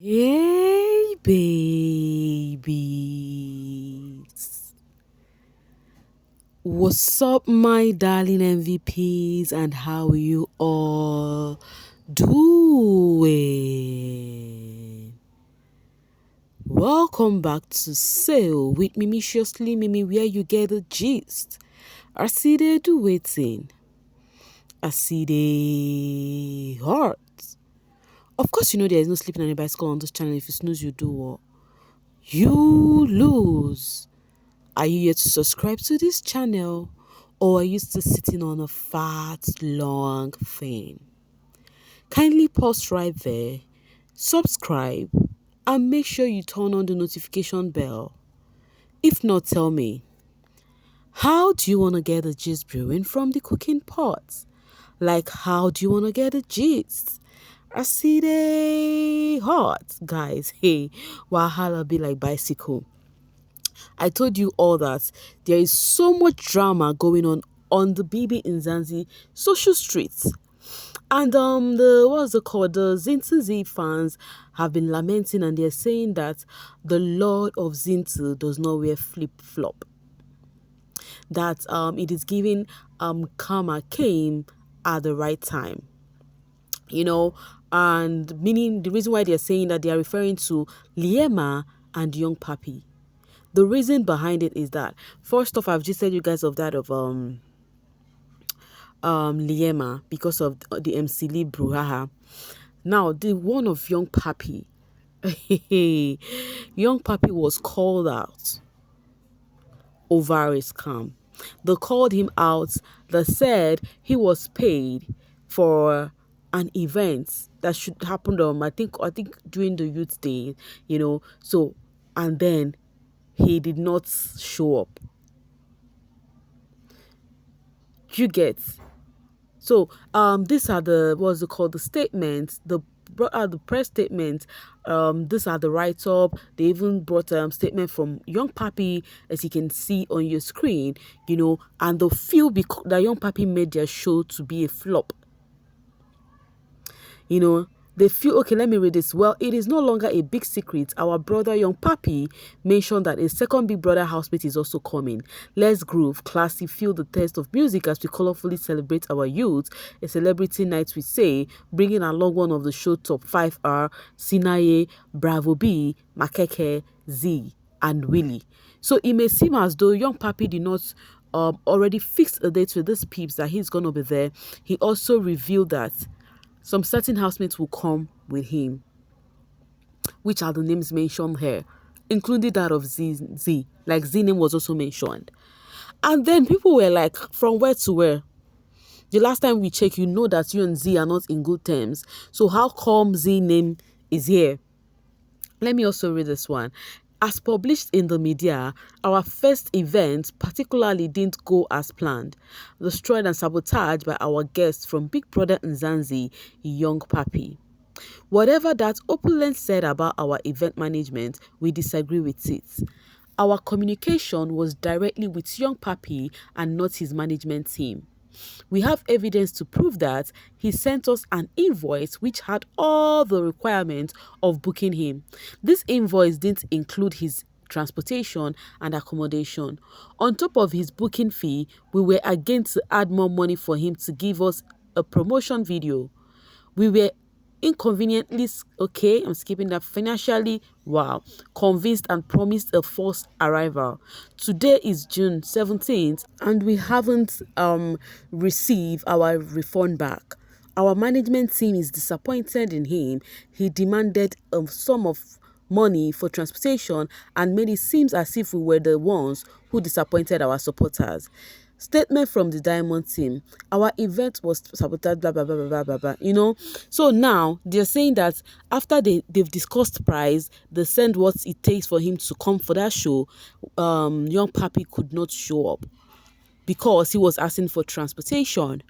Hey, babies. What's up, my darling MVPs, and how you all doing? Welcome back to Sail with Mimiciously Mimi, where you get the gist. I see they do waiting. I see they hurt. Of course, you know there is no sleeping on a bicycle on this channel. If you snooze, you do what? You lose. Are you yet to subscribe to this channel, or are you still sitting on a fat long thing? Kindly pause right there, subscribe, and make sure you turn on the notification bell. If not, tell me, how do you want to get the gist brewing from the cooking pot? Like, how do you want to get the gist? I see they hot, guys. Hey, wahala be like bicycle. I told you all that there is so much drama going on the bbnzansi social streets. And the what's it called? The Zintu fans have been lamenting, and they're saying that the Lord of Zintu does not wear flip flop. That it is giving karma came at the right time. You know, and meaning the reason why they're saying that, they are referring to Liema and Youngpappi. The reason behind it is that, first off, I've just said you guys of that of Liema, because of the MC Lee brouhaha. Now the one of Youngpappi. Youngpappi was called out over his scam. They called him out. They said he was paid for an event that should happen I think during the youth day, so, and then he did not show up. You get? So these are the, what's it called, the statements, the press statements. These are the write-up. They even brought a statement from Youngpappi, as you can see on your screen, and the feel that Youngpappi made their show to be a flop. They feel, okay, let me read this. Well, it is no longer a big secret. Our brother Youngpappi mentioned that a second Big Brother housemate is also coming. Let's groove, classy, feel the taste of music as we colorfully celebrate our youth. A celebrity night, we say, bringing along one of the show top 5R, Sinaye, Bravo B, Makeke, Z, and Willie. So it may seem as though Youngpappi did not already fix a date with these peeps that he's going to be there. He also revealed that some certain housemates will come with him, which are the names mentioned here, including that of Z. Like, Z name was also mentioned. And then people were like, from where to where? The last time we checked, you know that you and Z are not in good terms. So how come Z name is here? Let me also read this one. As published in the media, our first event particularly didn't go as planned. Destroyed and sabotaged by our guest from Big Brother Nzansi, Youngpappi. Whatever that opulent said about our event management, we disagree with it. Our communication was directly with Youngpappi and not his management team. We have evidence to prove that he sent us an invoice which had all the requirements of booking him. This invoice didn't include his transportation and accommodation. On top of his booking fee, we were again to add more money for him to give us a promotion video. We were inconveniently, okay, I'm skipping that, financially, wow, convinced and promised a forced arrival. Today is June 17th and we haven't received our refund back. Our management team is disappointed in him. He demanded a sum of money for transportation and made it seem as if we were the ones who disappointed our supporters. Statement from the Diamond team: our event was sabotaged, blah blah blah blah blah blah. So now they're saying that after they've discussed price, they send what it takes for him to come for that show. Youngpappi could not show up because he was asking for transportation,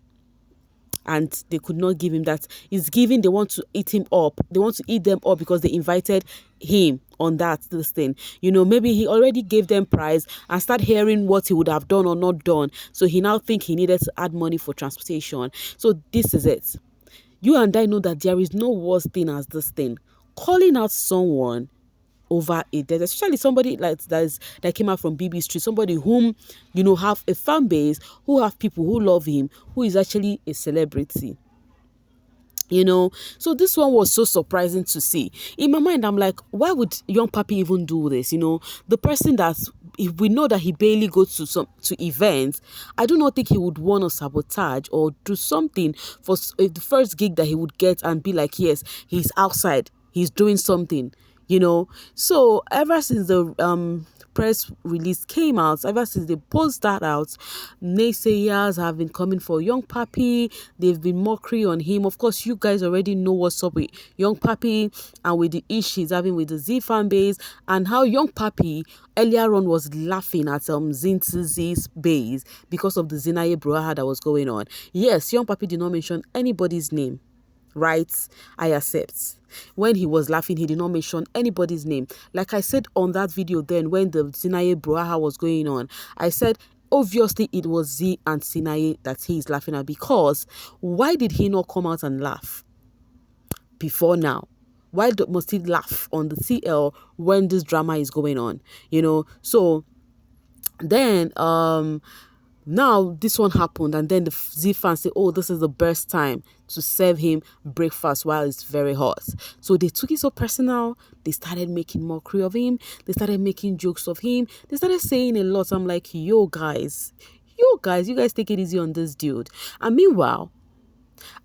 and they could not give him that. It's giving, they want to eat him up. They want to eat them up because they invited him on this thing. Maybe he already gave them price and start hearing what he would have done or not done. So he now think he needed to add money for transportation. So this is it. You and I know that there is no worse thing as this thing. calling out someone over a death, especially somebody like that came out from BB Street, somebody whom have a fan base, who have people who love him, who is actually a celebrity. So this one was so surprising to see. In my mind, I'm like, why would Youngpappi even do this? The person that, if we know that he barely goes to events, I do not think he would want to sabotage or do something for the first gig that he would get and be like, yes, he's outside, he's doing something. So ever since the press release came out, ever since they posted that out, naysayers have been coming for Youngpappi. They've been mockery on him. Of course, you guys already know what's up with Youngpappi and with the issues he's having with the Z fan base, and how Youngpappi earlier on was laughing at Z's base because of the Zinaye brouhaha that was going on. Yes, Youngpappi did not mention anybody's name. Right, I accept. When he was laughing, he did not mention anybody's name. Like I said on that video then, when the Zinaye brouhaha was going on, I said obviously it was Z and Zinaye that he is laughing at, because why did he not come out and laugh before now? Why must he laugh on the TL when this drama is going on? So then now this one happened, and then the Z fans say, oh, this is the best time to serve him breakfast while it's very hot. So they took it so personal. They started making mockery of him. They started making jokes of him. They started saying a lot. I'm like, yo guys, you guys take it easy on this dude. And meanwhile,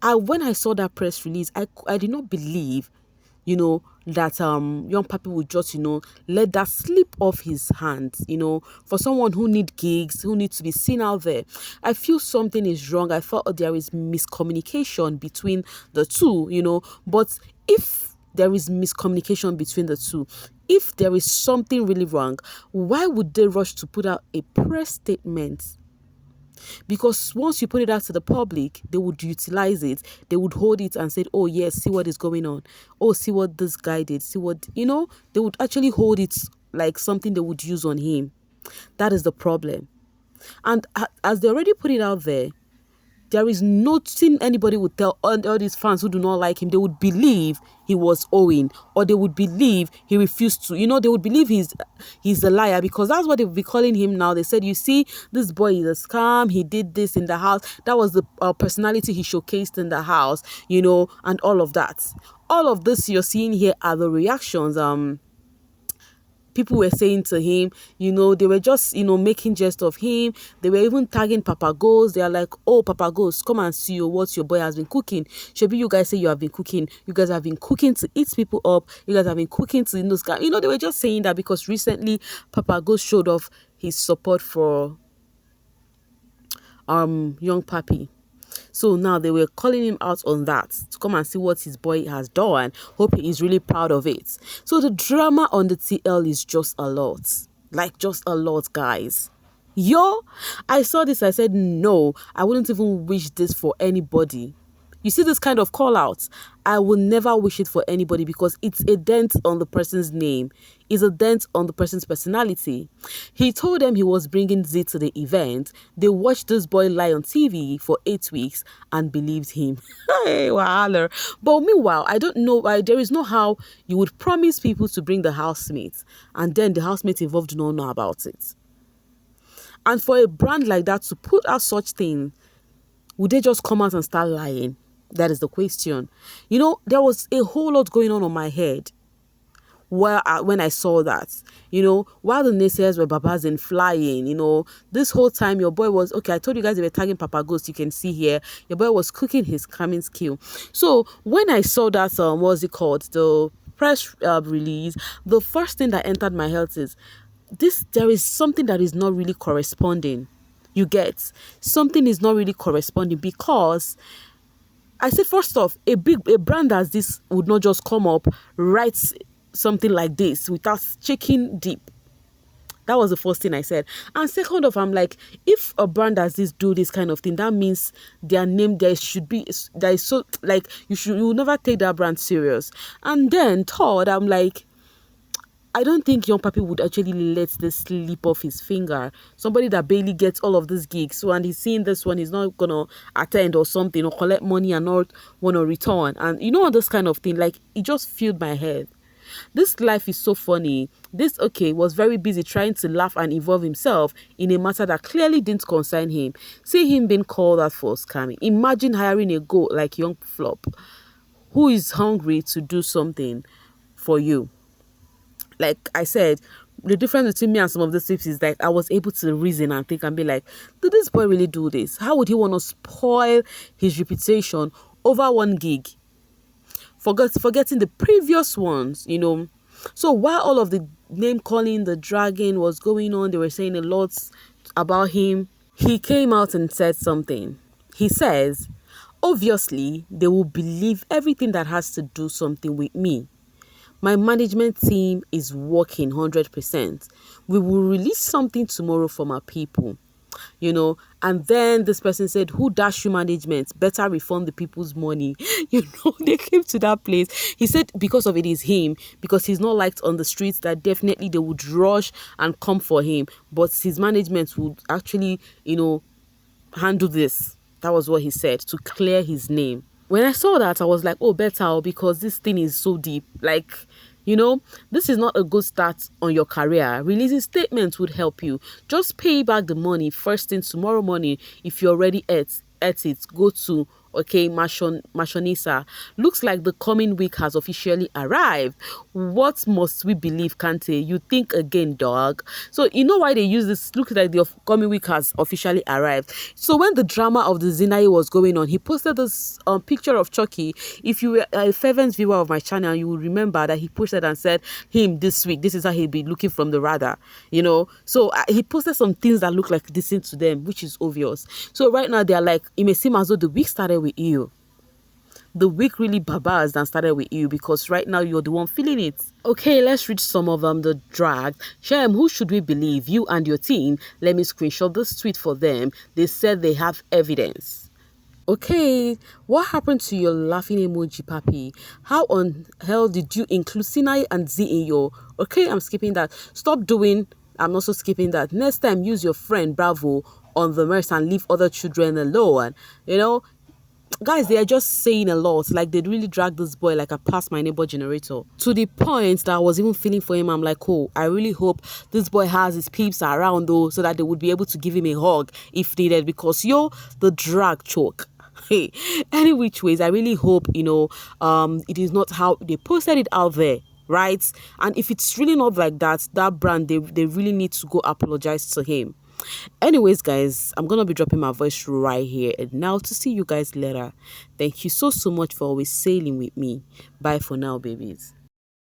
when I saw that press release, I did not believe that Youngpappi would just let that slip off his hands. For someone who need gigs, who needs to be seen out there, I feel something is wrong. I felt there is miscommunication between the two. But if there is miscommunication between the two, if there is something really wrong, why would they rush to put out a press statement? Because once you put it out to the public, they would utilize it. They would hold it and say, oh yes, see what is going on. Oh, see what this guy did. See what, they would actually hold it like something they would use on him. That is the problem. And as they already put it out there, there is nothing anybody would tell all these fans who do not like him. They would believe he was owing, or they would believe he refused to. They would believe he's a liar, because that's what they would be calling him now. They said, you see, this boy is a scam. He did this in the house. That was the personality he showcased in the house, and all of that. All of this you're seeing here are the reactions people were saying to him. They were just, making jest of him. They were even tagging Papaghost. They are like, oh, Papaghost, come and see what your boy has been cooking. Should you guys say you have been cooking. You guys have been cooking to eat people up. You guys have been cooking to, they were just saying that because recently Papaghost showed off his support for Youngpappi. So now they were calling him out on that to come and see what his boy has done. Hope he is really proud of it. So the drama on the TL is just a lot. Like just a lot, guys. I saw this. I said, no, I wouldn't even wish this for anybody. You see this kind of call out, I will never wish it for anybody, because it's a dent on the person's name. It's a dent on the person's personality. He told them he was bringing Z to the event. They watched this boy lie on TV for 8 weeks and believed him. Hey, wahala. But meanwhile, I don't know, there is no how you would promise people to bring the housemates and then the housemate involved do not know about it. And for a brand like that to put out such thing, would they just come out and start lying? That is the question. There was a whole lot going on my head when I saw that. While the naysayers were babazing, flying, this whole time your boy was, okay, I told you guys they were tagging Papaghost. You can see here, your boy was cooking his coming skill. So when I saw that, what's it called? The press release, the first thing that entered my head is, there is something that is not really corresponding. You get, something is not really corresponding, because I said, first off, a brand as this would not just come up, write something like this without checking deep. That was the first thing I said. And second off, I'm like, if a brand as this do this kind of thing, that means their name, there is so, like, you will never take that brand serious. And then third, I'm like, I don't think Youngpappi would actually let this slip off his finger. Somebody that barely gets all of these gigs, so and he's seeing this one, he's not gonna attend or something or collect money and not wanna return. And you know this kind of thing, like it just filled my head. This life is so funny. This was very busy trying to laugh and involve himself in a matter that clearly didn't concern him. See him being called out for scamming. Imagine hiring a goat like Young Flop, who is hungry to do something for you. Like I said, the difference between me and some of the tips is like I was able to reason and think and be like, did this boy really do this? How would he want to spoil his reputation over one gig? Forgetting the previous ones, you know. So while all of the name calling, the dragging was going on, they were saying a lot about him. He came out and said something. He says, obviously, they will believe everything that has to do something with me. My management team is working 100%. We will release something tomorrow from our people, you know. And then this person said, who dash you management? Better refund the people's money. You know, they came to that place. He said because of it is him, because he's not liked on the streets, that definitely they would rush and come for him. But his management would actually, you know, handle this. That was what he said, to clear his name. When I saw that, I was like, oh, better, because this thing is so deep. Like, you know, this is not a good start on your career. Releasing statements would help you. Just pay back the money first thing tomorrow morning. If you're already at it, go to Mashonisa. Looks like the coming week has officially arrived. What must we believe, Kante? You think again, dog. So you know why they use this? Looks like the coming week has officially arrived. So when the drama of the Zinai was going on, he posted this picture of Chucky. If you were a fervent viewer of my channel, you will remember that he posted and said, him this week, this is how he'll be looking from the radar, you know. So he posted some things that look like decent to them, which is obvious. So right now they're like, it may seem as though the week started with you. The week really babas and started with you, because right now you're the one feeling it. Okay, let's read some of them. The drag. Shem, who should we believe? You and your team? Let me screenshot this tweet for them. They said they have evidence. Okay, what happened to your laughing emoji, Pappi? How on hell did you include Sinai and Z in your... Okay, I'm skipping that. Stop doing... I'm also skipping that. Next time, use your friend Bravo on the mess and leave other children alone. You know, guys, they are just saying a lot. Like, they really dragged this boy like a past my neighbor generator, to the point that I was even feeling for him. I'm like, oh, I really hope this boy has his peeps around though, so that they would be able to give him a hug if needed, because the drag choke. Hey, any which ways, I really hope, you know, it is not how they posted it out there, right? And if it's really not like that, that brand, they really need to go apologize to him. Anyways, guys, I'm gonna be dropping my voice right here and now. To see you guys later. Thank you so much for always sailing with me. Bye for now, babies.